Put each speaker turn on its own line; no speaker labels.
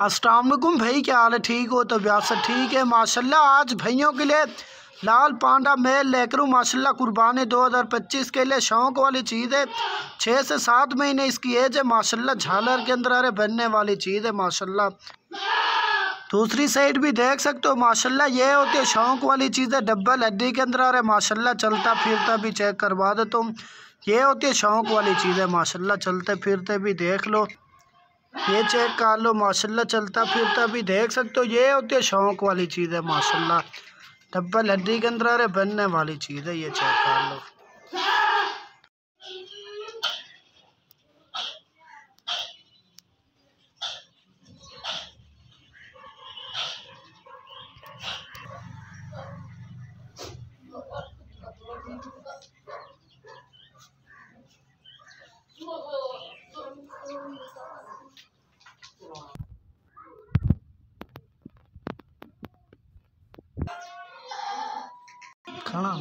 अस्सलाम वालेकुम भाई, क्या हाल है? ठीक हो? तो व्यास ठीक है माशाल्लाह। आज भाइयों के लिए लाल पांडा मेल लेकर हूँ माशाल्लाह। कुर्बानी 2025 के लिए शौक वाली चीज़ है। 6 से 7 महीने इसकी एज है माशाल्लाह। झालर के अंदर अरे बनने वाली चीज़ है माशाल्लाह। दूसरी साइड भी देख सकते हो माशाल्लाह। ये होती है शौक वाली चीज़ है। डब्बल हड्डी के अंदर अरे माशाल्लाह। चलता फिरता भी चेक करवा दो तुम। ये होती है शौक वाली चीज़ है माशाल्लाह। चलते फिरते भी देख लो, ये चेक कर लो माशाल्लाह। चलता फिरता भी देख सकते हो। ये होती है शौक वाली चीज़ है माशाल्लाह। डब्बल हड्डी के अंदर अरे बनने वाली चीज़ है। ये चेक कर लो। खाना